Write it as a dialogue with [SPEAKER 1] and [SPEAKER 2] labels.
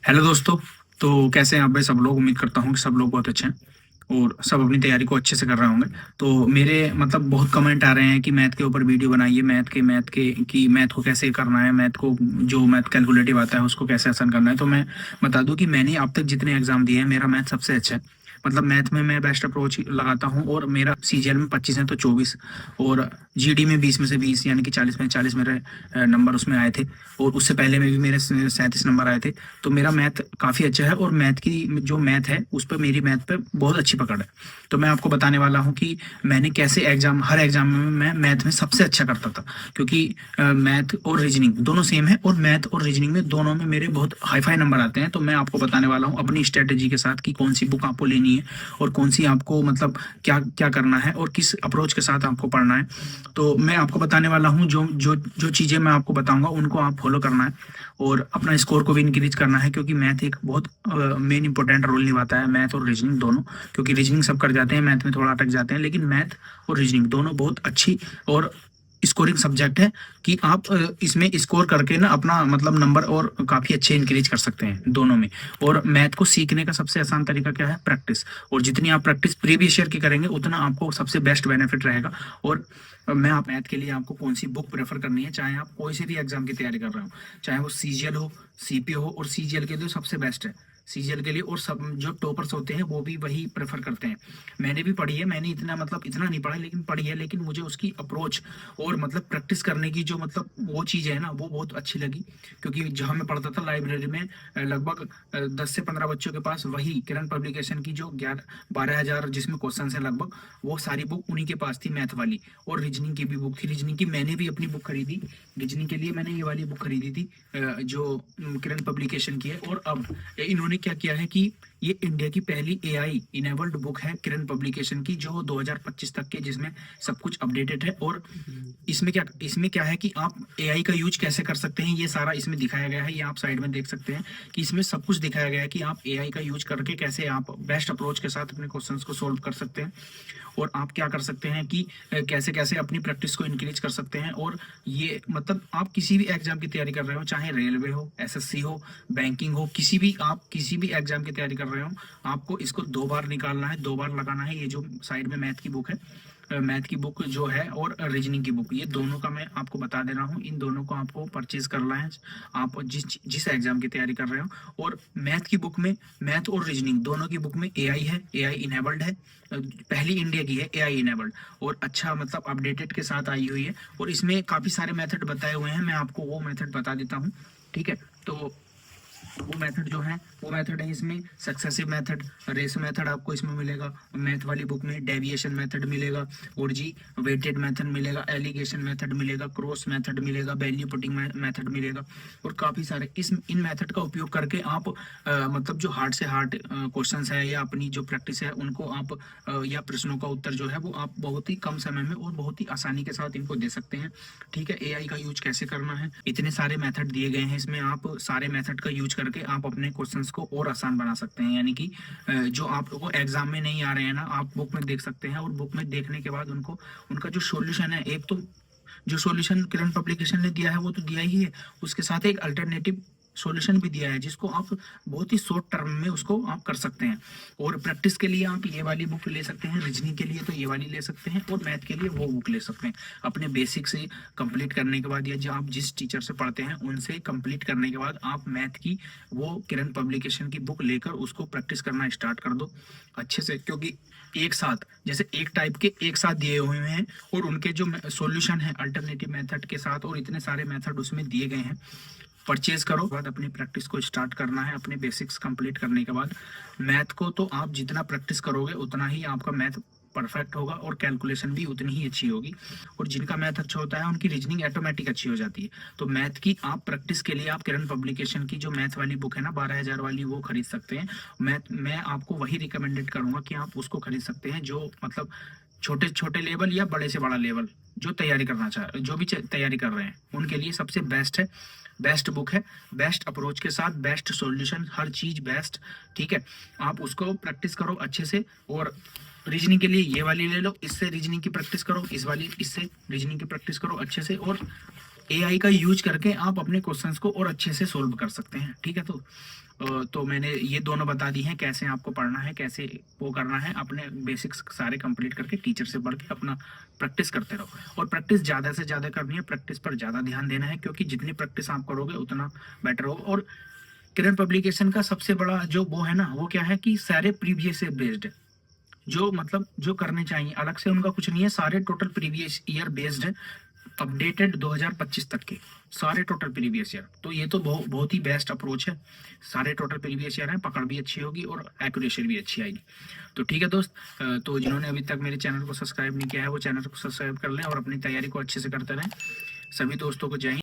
[SPEAKER 1] Hello दोस्तों। तो कैसे हैं आप भाई? सब लोग, उम्मीद करता हूँ कि सब लोग बहुत अच्छे हैं और सब अपनी तैयारी को अच्छे से कर रहे होंगे। तो मेरे मतलब बहुत कमेंट आ रहे हैं कि मैथ के ऊपर वीडियो बनाइए, मैथ के कि मैथ को कैसे करना है, मैथ को जो मैथ कैलकुलेटिव आता है उसको कैसे आसान करना है। तो मैं बता दूं कि मैंने अब तक जितने एग्जाम दिए हैं मेरा मैथ सबसे अच्छा है। मतलब मैथ में मैं बेस्ट अप्रोच लगाता हूँ और मेरा सीजीएल में 25 है तो 24, और जीडी में 20 में से 20 यानी कि 40 में 40 मेरे नंबर उसमें आए थे। और उससे पहले में भी मेरे 37 नंबर आए थे। तो मेरा मैथ काफ़ी अच्छा है और मैथ की जो मैथ है उस पर मेरी मैथ पे बहुत अच्छी पकड़ है। तो मैं आपको बताने वाला हूँ कि मैंने कैसे एग्जाम, हर एग्जाम में मैं मैथ में सबसे अच्छा करता था। क्योंकि मैथ और रीजनिंग दोनों सेम है और मैथ और रीजनिंग में दोनों में मेरे बहुत हाई फाई नंबर आते हैं। तो मैं आपको बताने वाला हूँ अपनी स्ट्रेटेजी के साथ कि कौन सी बुक आपको लेनी है और कौन सी आपको मतलब क्या क्या करना है और किस अप्रोच के साथ आपको पढ़ना है। तो मैं आपको बताने वाला हूँ जो जो जो चीज़ें मैं आपको बताऊंगा उनको आप फॉलो करना है और अपना स्कोर को भी इंक्रीज करना है। क्योंकि मैथ एक बहुत मेन इंपॉर्टेंट रोल निभाता है, मैथ और रीजनिंग दोनों। क्योंकि रीजनिंग सब कर जाते हैं, मैथ में थोड़ा अटक जाते हैं, लेकिन मैथ और रीजनिंग दोनों बहुत अच्छी और स्कोरिंग सब्जेक्ट है कि आप इसमें स्कोर करके ना अपना मतलब नंबर और काफ़ी अच्छे इंक्रीज कर सकते हैं दोनों में। और मैथ को सीखने का सबसे आसान तरीका क्या है? प्रैक्टिस। और जितनी आप प्रैक्टिस प्रीवियस ईयर की करेंगे उतना आपको सबसे बेस्ट बेनिफिट रहेगा। और मैं आप मैथ के लिए आपको कौन सी बुक प्रेफर करनी है, चाहे आप कोई से भी एग्जाम की तैयारी कर रहे हो, चाहे वो सीजीएल हो, सीपीओ हो। और सीजीएल के लिए सबसे बेस्ट है, सीजीएल के लिए। और सब जो टॉपर्स होते हैं वो भी वही प्रेफर करते हैं। मैंने भी पढ़ी है, मैंने इतना मतलब इतना नहीं पढ़ा लेकिन पढ़ी है। लेकिन मुझे उसकी अप्रोच और मतलब प्रैक्टिस करने की जो मतलब वो चीज़ है ना वो बहुत अच्छी लगी। क्योंकि जहाँ मैं पढ़ता था लाइब्रेरी में लगभग 10 से 15 बच्चों के पास वही किरण पब्लिकेशन की जो 11-12 हज़ार जिसमें क्वेश्चन है लगभग, वो सारी बुक उन्हीं के पास थी मैथ वाली। और रीजनिंग की भी बुक थी, रीजनिंग की मैंने भी अपनी बुक खरीदी। रीजनिंग के लिए मैंने ये वाली बुक खरीदी थी जो किरण पब्लिकेशन की है। और अब इन्होंने क्या किया है कि ये इंडिया की पहली एआई इनेबल्ड बुक है किरण पब्लिकेशन की, जो 2025 तक के, जिसमें सब कुछ अपडेटेड है। और इसमें क्या है कि आप एआई का यूज कैसे कर सकते हैं ये सारा इसमें दिखाया गया है। ये आप साइड में देख सकते हैं कि इसमें सब कुछ दिखाया गया है कि आप एआई का यूज करके कैसे आप बेस्ट अप्रोच के साथ अपने क्वेश्चंस को सोल्व कर सकते हैं। और आप क्या कर सकते हैं कि कैसे कैसे अपनी प्रैक्टिस को इंक्रीज कर सकते हैं। और ये मतलब आप किसी भी एग्जाम की तैयारी कर रहे हो, चाहे रेलवे हो, एसएससी हो, बैंकिंग हो, किसी भी आप किसी भी एग्जाम की तैयारी कर रहे हो, आपको इसको 2 बार निकालना है, 2 बार लगाना है। ये जो साइड में मैथ की बुक है, मैथ की बुक जो है और रीजनिंग की बुक, ये दोनों का मैं आपको बता दे रहा हूँ। इन दोनों को आपको परचेज करना है आप जिस जिस एग्जाम की तैयारी कर रहे हो। और मैथ की बुक में, मैथ और रीजनिंग दोनों की बुक में एआई है, एआई इनेबल्ड है। पहली इंडिया की है एआई इनेबल्ड, और अच्छा मतलब अपडेटेड के साथ आई हुई है। और इसमें काफ़ी सारे मेथड बताए हुए हैं, मैं आपको वो मेथड बता देता हूँ। ठीक है? तो वो मेथड जो है वो मेथड है इसमें सक्सेसिव मेथड, रेस मेथड आपको इसमें मिलेगा मैथ वाली बुक में, डेविएशन मेथड मिलेगा, और जी वेटेड मेथड मिलेगा, एलिगेशन मेथड मिलेगा, क्रॉस मेथड मिलेगा, वैल्यू पुटिंग मेथड मिलेगा। और काफ़ी सारे इन मेथड का उपयोग करके आप मतलब जो हार्ड से हार्ड क्वेश्चंस है या अपनी जो प्रैक्टिस है उनको आप या प्रश्नों का उत्तर जो है वो आप बहुत ही कम समय में और बहुत ही आसानी के साथ इनको दे सकते हैं। ठीक है? एआई का यूज कैसे करना है, इतने सारे मेथड दिए गए हैं इसमें, आप सारे मेथड का यूज करके आप अपने क्वेश्चंस को और आसान बना सकते हैं। यानी कि जो आप लोगों को एग्जाम में नहीं आ रहे हैं ना, आप बुक में देख सकते हैं। और बुक में देखने के बाद उनको उनका जो सॉल्यूशन है, एक तो जो सॉल्यूशन किरण पब्लिकेशन ने दिया है वो तो दिया ही है, उसके साथ एक अल्टरनेटिव सॉल्यूशन भी दिया है जिसको आप बहुत ही शॉर्ट टर्म में उसको आप कर सकते हैं। और प्रैक्टिस के लिए आप ये वाली बुक ले सकते हैं, रीजनिंग के लिए तो ये वाली ले सकते हैं, और मैथ के लिए वो बुक ले सकते हैं। अपने बेसिक से कंप्लीट करने के बाद या जो आप जिस टीचर से पढ़ते हैं उनसे कंप्लीट करने के बाद आप मैथ की वो किरण पब्लिकेशन की बुक लेकर उसको प्रैक्टिस करना स्टार्ट कर दो अच्छे से। क्योंकि एक साथ जैसे एक टाइप के एक साथ दिए हुए हैं और उनके जो सॉल्यूशन है अल्टरनेटिव मेथड के साथ, और इतने सारे मेथड उसमें दिए गए हैं। परचेज करो, बाद अपनी प्रैक्टिस को स्टार्ट करना है। अपने बेसिक्स कंप्लीट करने के बाद मैथ को तो आप जितना प्रैक्टिस करोगे उतना ही आपका मैथ परफेक्ट होगा और कैलकुलेशन भी उतनी ही अच्छी होगी। और जिनका मैथ अच्छा होता है उनकी रीजनिंग ऑटोमेटिक अच्छी हो जाती है। तो मैथ की आप प्रैक्टिस के लिए आप किरण पब्लिकेशन की जो मैथ वाली बुक है ना 12 हज़ार वाली, वो खरीद सकते हैं। मैं आपको वही रिकमेंडेड करूंगा कि आप उसको खरीद सकते हैं जो मतलब छोटे छोटे लेवल या बड़े से बड़ा लेवल जो तैयारी करना चाह जो भी तैयारी कर रहे हैं उनके लिए सबसे बेस्ट है, बेस्ट बुक है। बेस्ट अप्रोच के साथ बेस्ट सॉल्यूशन, हर चीज बेस्ट। ठीक है? आप उसको प्रैक्टिस करो अच्छे से। और रीजनिंग के लिए ये वाली ले लो, इससे रीजनिंग की प्रैक्टिस करो, इस वाली इससे रीजनिंग की प्रैक्टिस करो अच्छे से। और एआई का यूज करके आप अपने क्वेश्चंस को और अच्छे से सोल्व कर सकते हैं। ठीक है, तो मैंने ये दोनों बता दी हैं, कैसे आपको पढ़ना है, कैसे वो करना है। अपने बेसिक्स सारे कंप्लीट करके टीचर से पढ़ के अपना प्रैक्टिस करते रहो, और प्रैक्टिस ज़्यादा से ज़्यादा करनी है, प्रैक्टिस पर ज़्यादा ध्यान देना है, क्योंकि जितनी प्रैक्टिस आप करोगे उतना बेटर होगा। और किरण पब्लिकेशन का सबसे बड़ा जो वो है ना, वो क्या है कि सारे प्रीवियस ईयर बेस्ड है, जो मतलब जो करने चाहिए, अलग से उनका कुछ नहीं है, सारे टोटल प्रीवियस ईयर बेस्ड है, अपडेटेड 2025 तक के सारे टोटल प्रीवियस ईयर। तो ये तो बहुत ही बेस्ट अप्रोच है, सारे टोटल प्रीवियस ईयर हैं, पकड़ भी अच्छी होगी और एक्यूरेसी भी अच्छी आएगी। तो ठीक है दोस्त, तो जिन्होंने अभी तक मेरे चैनल को सब्सक्राइब नहीं किया है वो चैनल को सब्सक्राइब कर लें और अपनी तैयारी को अच्छे से करते रहें। सभी दोस्तों को जय हिंद।